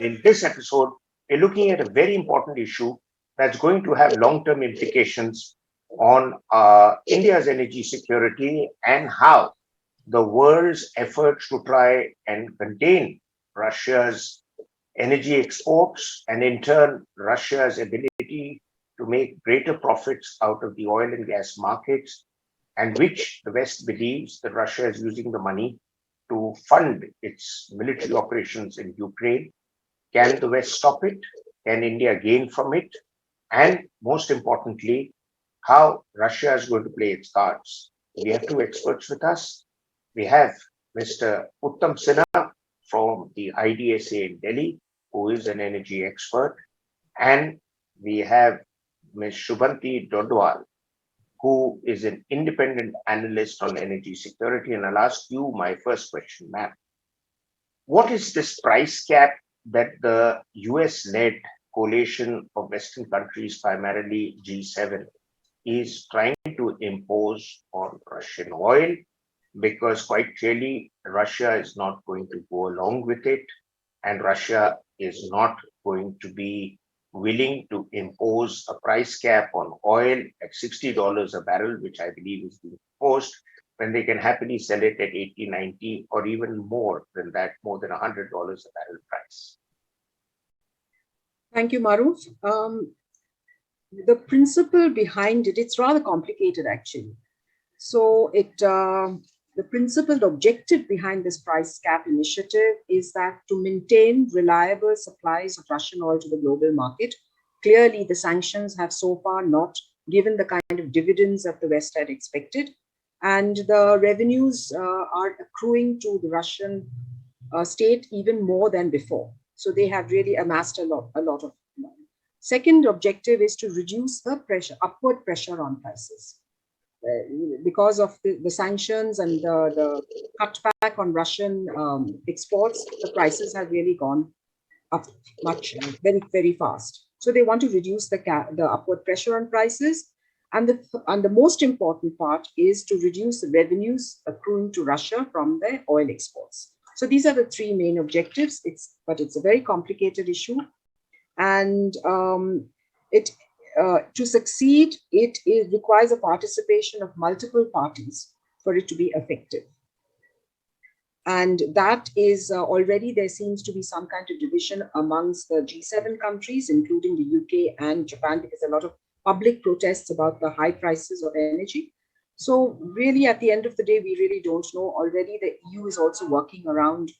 in this episode, we're looking at a very important issue that's going to have long-term implications on India's energy security and how the world's efforts to try and contain Russia's energy exports and in turn Russia's ability to make greater profits out of the oil and gas markets, and which the West believes that Russia is using the money to fund its military operations in Ukraine. Can the West stop it? Can India gain from it? And most importantly, how Russia is going to play its cards. We have two experts with us. We have Mr. Uttam Sinha from the IDSA in Delhi, who is an energy expert. And we have Ms. Shebonti Dadwal, who is an independent analyst on energy security. And I'll ask you my first question, ma'am. What is this price cap that the US-led coalition of Western countries, primarily G7, is trying to impose on Russian oil? Because quite clearly, Russia is not going to go along with it, and Russia is not going to be willing to impose a price cap on oil at $60 a barrel, which I believe is being proposed, when they can happily sell it at 80, 90, or even more than that, more than $100 a barrel price. Thank you, Maroof. The principle behind it, it's rather complicated actually. So the principled objective behind this price cap initiative is that to maintain reliable supplies of Russian oil to the global market. Clearly, the sanctions have so far not given the kind of dividends that the West had expected. And the revenues are accruing to the Russian state even more than before. So they have really amassed a lot of money. Second objective is to reduce the upward pressure on prices. Because of the sanctions and the cutback on Russian exports, the prices have really gone up very, very fast. So they want to reduce the upward pressure on prices. And the most important part is to reduce the revenues accruing to Russia from their oil exports. So these are the three main objectives. But it's a very complicated issue. And to succeed, it requires a participation of multiple parties for it to be effective. And that is already, there seems to be some kind of division amongst the G7 countries, including the UK and Japan, because a lot of public protests about the high prices of energy. So really, at the end of the day, we really don't know. Already the EU is also working around,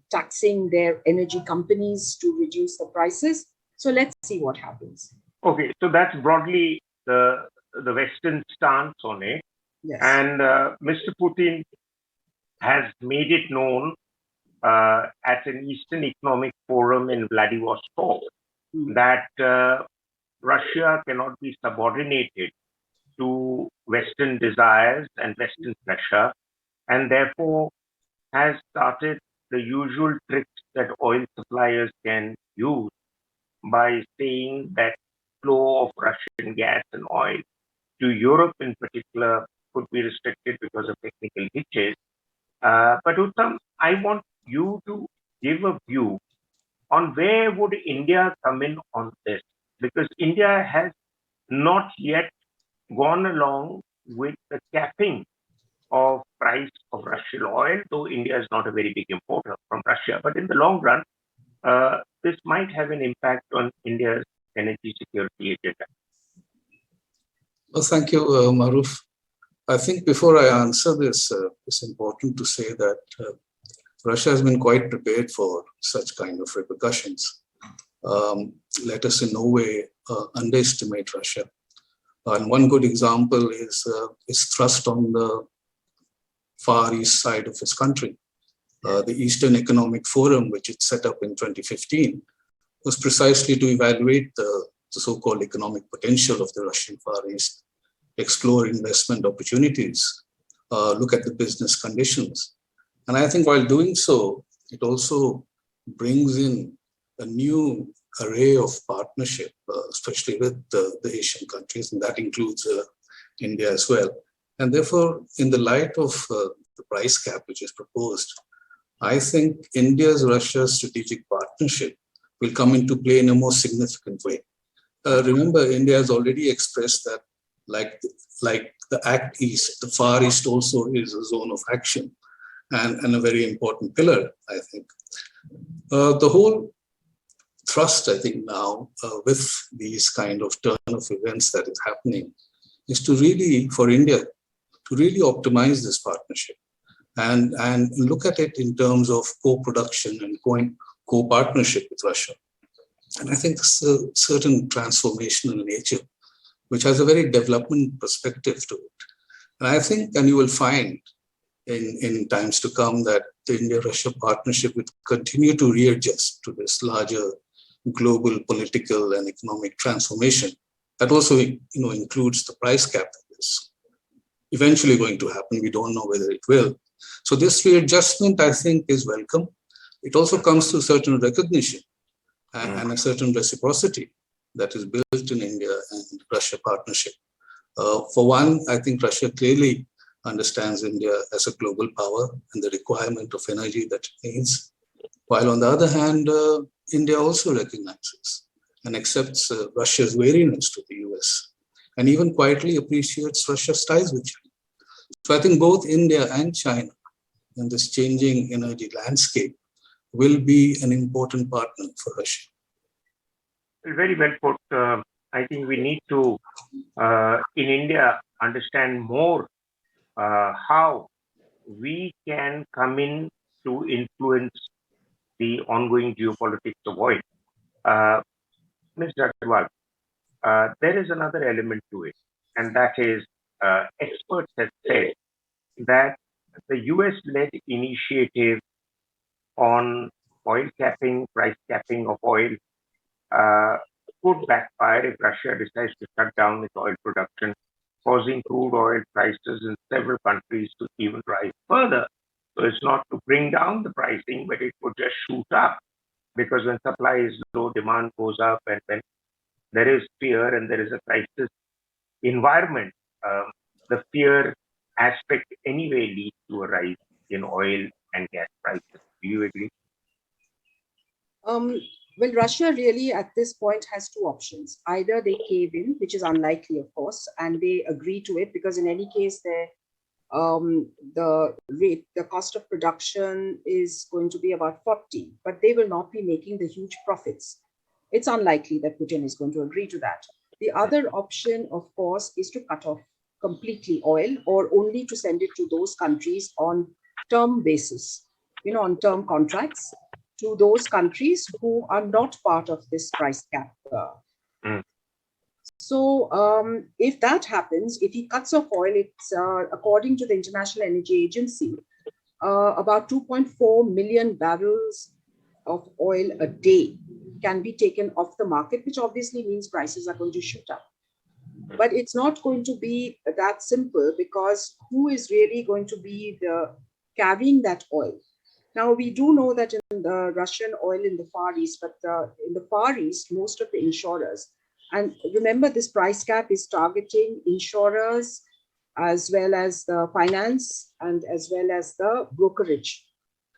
taxing their energy companies to reduce the prices. So let's see what happens. Okay, so that's broadly the Western stance on it. Yes. And Mr. Putin has made it known at an Eastern Economic Forum in Vladivostok that Russia cannot be subordinated to Western desires and Western pressure, and therefore has started the usual tricks that oil suppliers can use by saying that flow of Russian gas and oil to Europe in particular could be restricted because of technical hitches. But Uttam, I want you to give a view on where would India come in on this, because India has not yet gone along with the capping of price of Russian oil, though India is not a very big importer from Russia. But in the long run, this might have an impact on India's energy security agenda. Well, thank you, Maroof. I think before I answer this, it's important to say that Russia has been quite prepared for such kind of repercussions. Let us in no way underestimate Russia. And one good example is thrust on the far east side of its country. The Eastern Economic Forum, which it set up in 2015, was precisely to evaluate the so-called economic potential of the Russian Far East, explore investment opportunities, look at the business conditions. And I think while doing so, it also brings in a new array of partnership, especially with the Asian countries, and that includes India as well. And therefore, in the light of the price cap which is proposed, I think India's-Russia strategic partnership will come into play in a more significant way. Remember, India has already expressed that, like the Act East, the Far East also is a zone of action and a very important pillar, I think. The whole thrust, I think, now with these kind of turn of events that is happening is to really, for India, to really optimize this partnership and look at it in terms of co-production and co-partnership with Russia. And I think it's a certain transformational nature, which has a very development perspective to it. And I think, and you will find in times to come, that the India-Russia partnership will continue to readjust to this larger global political and economic transformation that also includes the price cap that is eventually going to happen. We don't know whether it will. So this readjustment, I think, is welcome. It also comes to certain recognition and a certain reciprocity that is built in India and Russia partnership. For one, I think Russia clearly understands India as a global power and the requirement of energy that it needs. While on the other hand, India also recognizes and accepts Russia's wariness to the US and even quietly appreciates Russia's ties with China. So I think both India and China in this changing energy landscape will be an important partner for Russia. Very well put. I think we need to, in India, understand more how we can come in to influence the ongoing geopolitics of oil. Ms. Dadwal, there is another element to it, and that is experts have said that the US-led initiative on oil capping, price capping of oil, could backfire if Russia decides to shut down its oil production, causing crude oil prices in several countries to even rise further. So it's not to bring down the pricing, but it would just shoot up, because when supply is low, demand goes up, and when there is fear and there is a crisis environment, the fear aspect anyway leads to a rise in oil and gas prices. Do you agree? Well, Russia really at this point has two options. Either they cave in, which is unlikely, of course, and they agree to it, because in any case, the cost of production is going to be about 40, but they will not be making the huge profits. It's unlikely that Putin is going to agree to that. The other option, of course, is to cut off completely oil, or only to send it to those countries on term basis, on term contracts, to those countries who are not part of this price cap. So if that happens, if he cuts off oil, it's according to the International Energy Agency, about 2.4 million barrels of oil a day can be taken off the market, which obviously means prices are going to shoot up. But it's not going to be that simple, because who is really going to be carrying that oil? Now, we do know that in the Russian oil in the Far East, but in the Far East, most of the insurers, and remember, this price cap is targeting insurers as well as the finance and as well as the brokerage.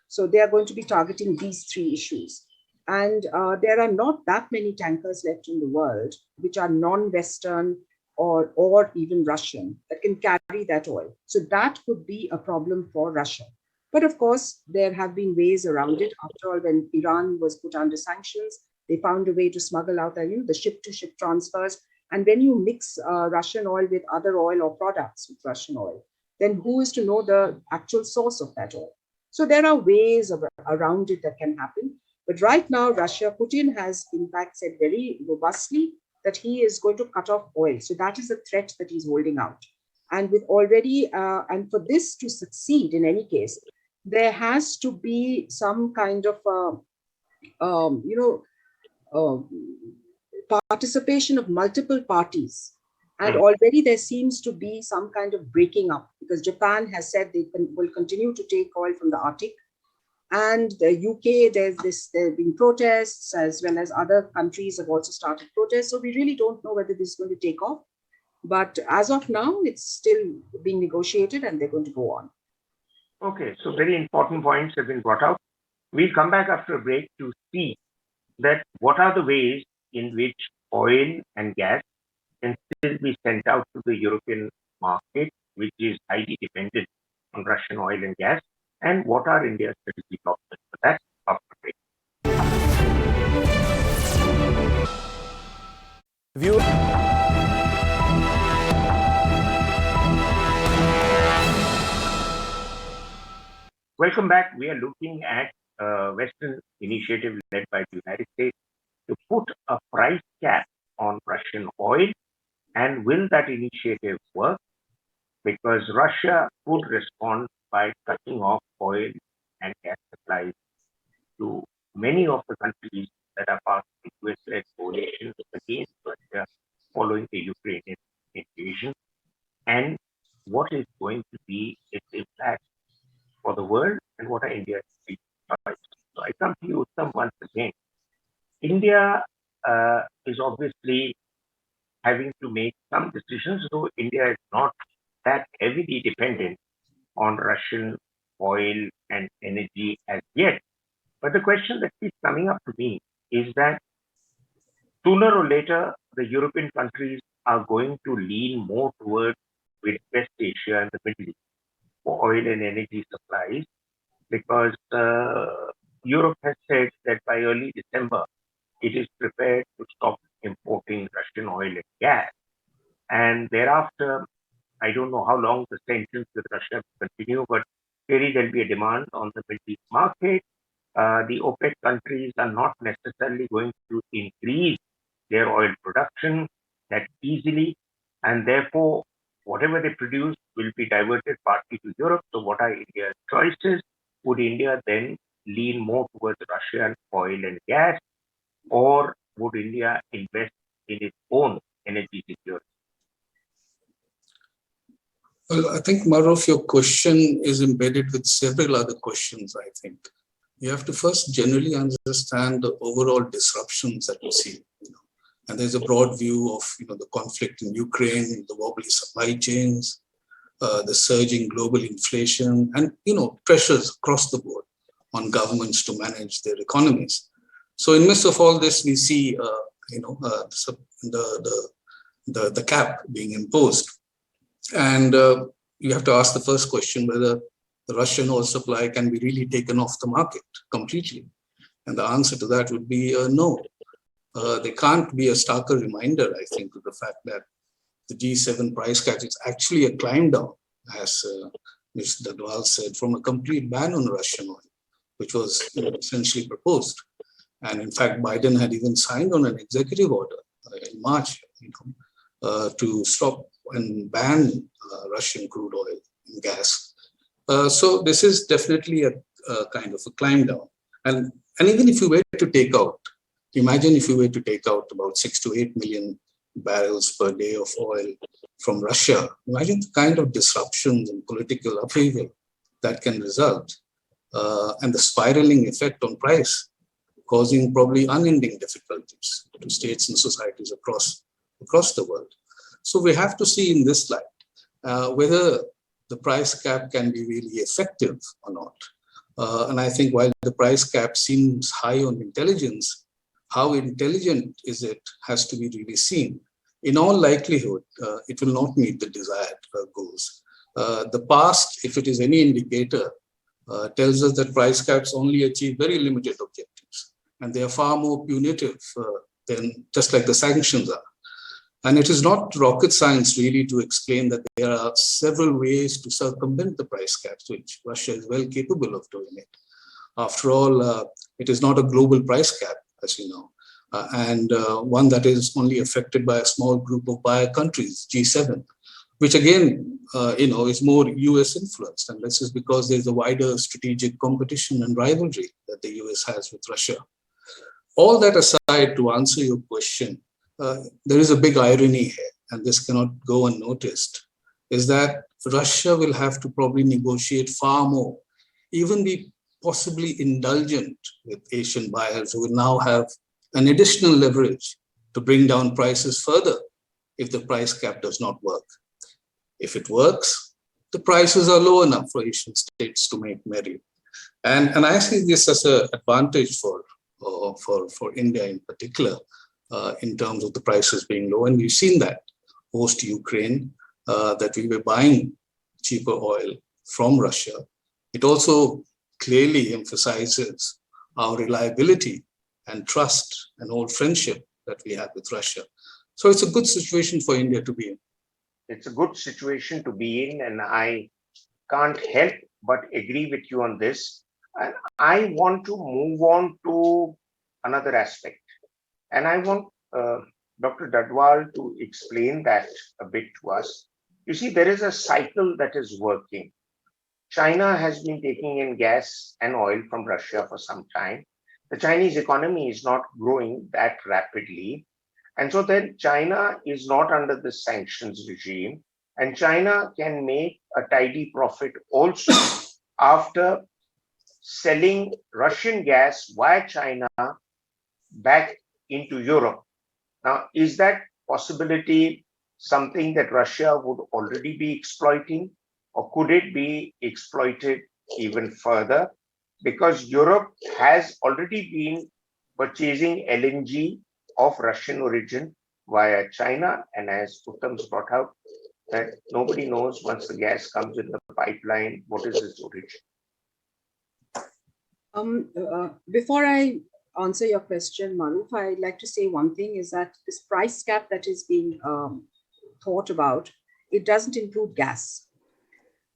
So they are going to be targeting these three issues. And there are not that many tankers left in the world which are non-Western or even Russian that can carry that oil. So that could be a problem for Russia. But of course, there have been ways around it. After all, when Iran was put under sanctions, they found a way to smuggle out the ship-to-ship transfers. And when you mix Russian oil with other oil or products with Russian oil, then who is to know the actual source of that oil? So there are ways around it that can happen. But right now, Putin has in fact said very robustly that he is going to cut off oil. So that is a threat that he's holding out. And with already, and for this to succeed in any case, there has to be some kind of, participation of multiple parties. And already there seems to be some kind of breaking up, because Japan has said they will continue to take oil from the Arctic. And the UK, there have been protests, as well as other countries have also started protests. So we really don't know whether this is going to take off. But as of now, it's still being negotiated and they're going to go on. Okay, so very important points have been brought out. We'll come back after a break to see that what are the ways in which oil and gas can still be sent out to the European market, which is highly dependent on Russian oil and gas, and what are India's strategic options for that after break. Welcome back. We are looking at a Western initiative led by the United States to put a price cap on Russian oil. And will that initiative work? Because Russia could respond by cutting off oil and gas supplies to many of the countries that are part of the US-led coalition against Russia following the Ukrainian invasion. And what is going to be its impact for the world, and what are India's choices? So I come to you, Uttam, once again. India is obviously having to make some decisions, though India is not that heavily dependent on Russian oil and energy as yet. But the question that keeps coming up to me is that sooner or later, the European countries are going to lean more towards with West Asia and the Middle East for oil and energy supplies, because Europe has said that by early December, it is prepared to stop importing Russian oil and gas. And thereafter, I don't know how long the sanctions with Russia will continue, but clearly there'll be a demand on the Middle East market. The OPEC countries are not necessarily going to increase their oil production that easily, and therefore, whatever they produce will be diverted partly to Europe. So what are India's choices? Would India then lean more towards Russian oil and gas, or would India invest in its own energy security? Well, I think, Maroof, your question is embedded with several other questions, I think. You have to first generally understand the overall disruptions that we see. And there's a broad view of the conflict in Ukraine, the wobbly supply chains, the surging global inflation, and pressures across the board on governments to manage their economies. So in midst of all this, we see the cap being imposed. And you have to ask the first question whether the Russian oil supply can be really taken off the market completely. And the answer to that would be no. There can't be a starker reminder, I think, of the fact that the G7 price cap is actually a climb down, as Mr. Dadwal said, from a complete ban on Russian oil, which was essentially proposed. And in fact, Biden had even signed on an executive order in March to stop and ban Russian crude oil and gas. So this is definitely a kind of a climb down. And even if you were to take out, imagine if you were to take out about 6 to 8 million barrels per day of oil from Russia. Imagine the kind of disruptions and political upheaval that can result, and the spiraling effect on price, causing probably unending difficulties to states and societies across the world. So we have to see in this light whether the price cap can be really effective or not. And I think while the price cap seems high on intelligence, how intelligent is it has to be really seen. In all likelihood, it will not meet the desired goals. The past, if it is any indicator, tells us that price caps only achieve very limited objectives, and they are far more punitive than just like the sanctions are. And it is not rocket science really to explain that there are several ways to circumvent the price caps, which Russia is well capable of doing it. After all, it is not a global price cap, as you know, and one that is only affected by a small group of buyer countries, G7, which again, is more US influenced. And this is because there's a wider strategic competition and rivalry that the US has with Russia. All that aside, to answer your question, there is a big irony here, and this cannot go unnoticed, is that Russia will have to probably negotiate far more, even be possibly indulgent with Asian buyers who will now have an additional leverage to bring down prices further if the price cap does not work. If it works, the prices are low enough for Asian states to make merry. And I see this as an advantage for India in particular, in terms of the prices being low. And we've seen that post-Ukraine, that we were buying cheaper oil from Russia. It also clearly emphasizes our reliability and trust and old friendship that we have with Russia. So it's a good situation for India to be in. It's a good situation to be in, and I can't help but agree with you on this. And I want to move on to another aspect. And I want Dr. Dadwal to explain that a bit to us. You see, there is a cycle that is working. China has been taking in gas and oil from Russia for some time. The Chinese economy is not growing that rapidly. And so then China is not under the sanctions regime. And China can make a tidy profit also after selling Russian gas via China back into Europe. Now, is that possibility something that Russia would already be exploiting, or could it be exploited even further? Because Europe has already been purchasing LNG of Russian origin via China, and as Uttam's brought out, that nobody knows once the gas comes in the pipeline, what is its origin. Before I answer your question, Maroof, I'd like to say one thing is that this price cap that is being thought about, it doesn't include gas.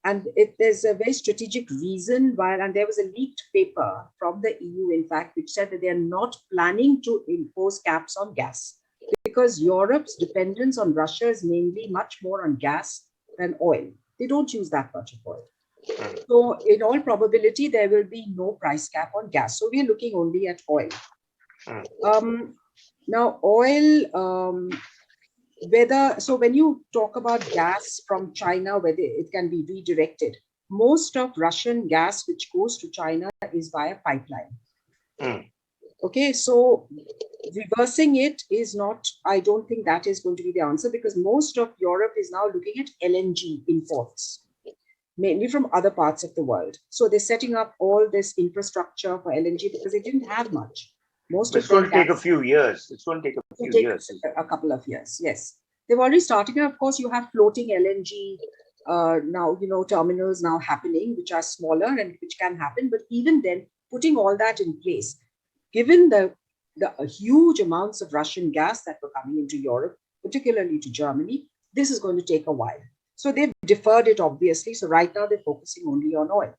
And there's a very strategic reason why, and there was a leaked paper from the EU, in fact, which said that they are not planning to impose caps on gas because Europe's dependence on Russia is mainly much more on gas than oil. They don't use that much of oil. So in all probability, there will be no price cap on gas. So we're looking only at oil. Now, oil, so when you talk about gas from China, whether it can be redirected, most of Russian gas which goes to China is via pipeline. Okay, so reversing it is not, I don't think that is going to be the answer, because most of Europe is now looking at LNG imports, mainly from other parts of the world. So they're setting up all this infrastructure for LNG because they didn't have much. It's going to take a few years. It's going to take a few years. A couple of years, yes. They've already started. And of course, you have floating LNG now, terminals now happening, which are smaller and which can happen. But even then, putting all that in place, given the huge amounts of Russian gas that were coming into Europe, particularly to Germany, this is going to take a while. So they've deferred it, obviously. So right now, they're focusing only on oil.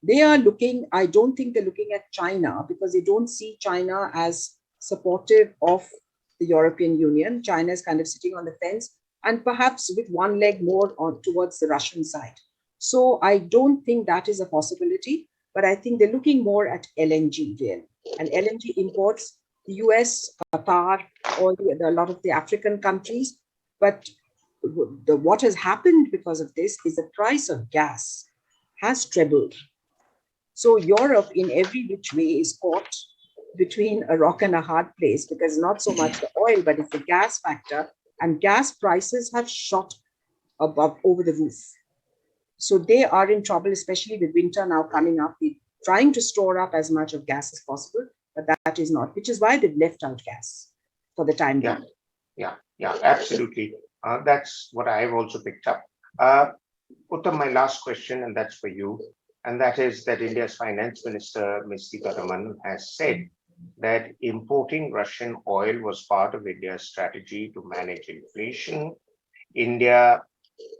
They are looking, I don't think they're looking at China because they don't see China as supportive of the European Union. China is kind of sitting on the fence and perhaps with one leg more on towards the Russian side. So I don't think that is a possibility, but I think they're looking more at LNG really. And LNG imports, the US, Qatar, a lot of the African countries. But what has happened because of this is the price of gas has trebled. So Europe in every which way is caught between a rock and a hard place because not so much the oil, but it's the gas factor, and gas prices have shot over the roof. So they are in trouble, especially with winter now coming up. They're trying to store up as much of gas as possible, but that is not, which is why they've left out gas for the time being. Yeah, absolutely. That's what I've also picked up. Uttam, my last question, and that's for you. And that is that India's Finance Minister, Ms. Sitharaman, has said that importing Russian oil was part of India's strategy to manage inflation. India,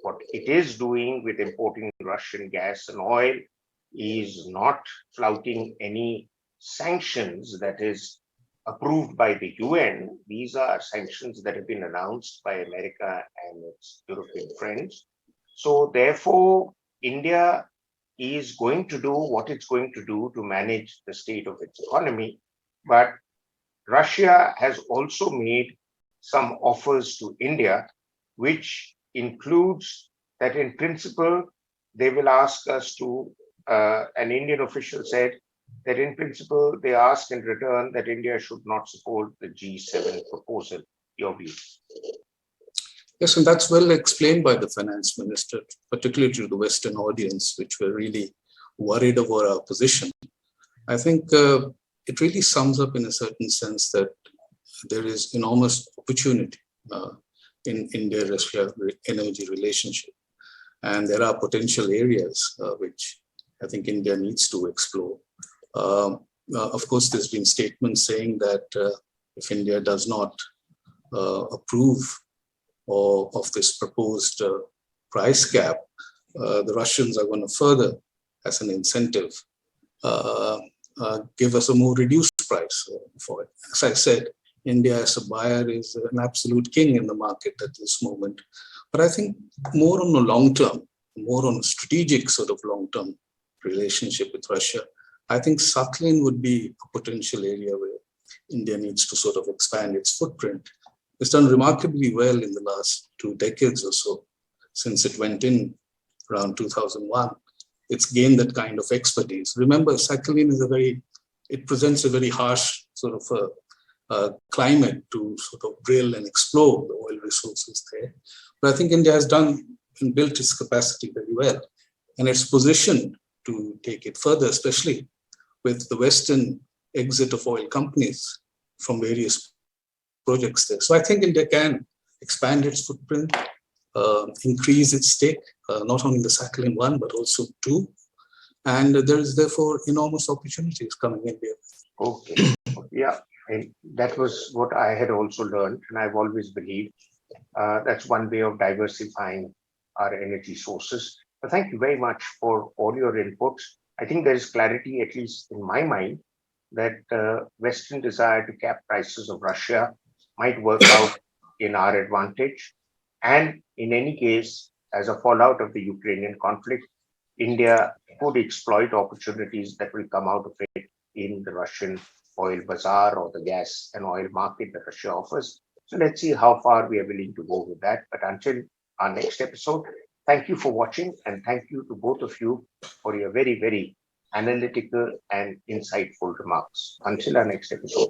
what it is doing with importing Russian gas and oil is not flouting any sanctions that is approved by the UN. These are sanctions that have been announced by America and its European friends. So therefore, India is going to do what it's going to do to manage the state of its economy. But Russia has also made some offers to India, which includes that in principle, they will ask us to, an Indian official said that in principle, they ask in return that India should not support the G7 proposal. Your views? Yes, and that's well explained by the finance minister, particularly to the Western audience, which were really worried over our position. I think it really sums up in a certain sense that there is enormous opportunity in India-Russia energy relationship. And there are potential areas which I think India needs to explore. Of course, there's been statements saying that if India does not approve of this proposed price cap, the Russians are going to further, as an incentive, give us a more reduced price for it. As I said, India as a buyer is an absolute king in the market at this moment. But I think more on a long term, more on a strategic sort of long-term relationship with Russia, I think Sakhalin would be a potential area where India needs to sort of expand its footprint. It's done remarkably well in the last 2 decades or so, since it went in around 2001. It's gained that kind of expertise. Remember, Sakhalin is it presents a very harsh sort of climate to sort of drill and explore the oil resources there. But I think India has done and built its capacity very well. And it's positioned to take it further, especially with the Western exit of oil companies from various projects there. So I think India can expand its footprint, increase its stake, not only in the Sakhalin 1, but also 2. And there is therefore enormous opportunities coming in there. Okay. Yeah. And that was what I had also learned, and I've always believed that's one way of diversifying our energy sources. But thank you very much for all your inputs. I think there is clarity, at least in my mind, that Western desire to cap prices of Russia might work out in our advantage. And in any case, as a fallout of the Ukrainian conflict, India could exploit opportunities that will come out of it in the Russian oil bazaar or the gas and oil market that Russia offers. So let's see how far we are willing to go with that. But until our next episode, thank you for watching, and thank you to both of you for your very, very analytical and insightful remarks. Until our next episode.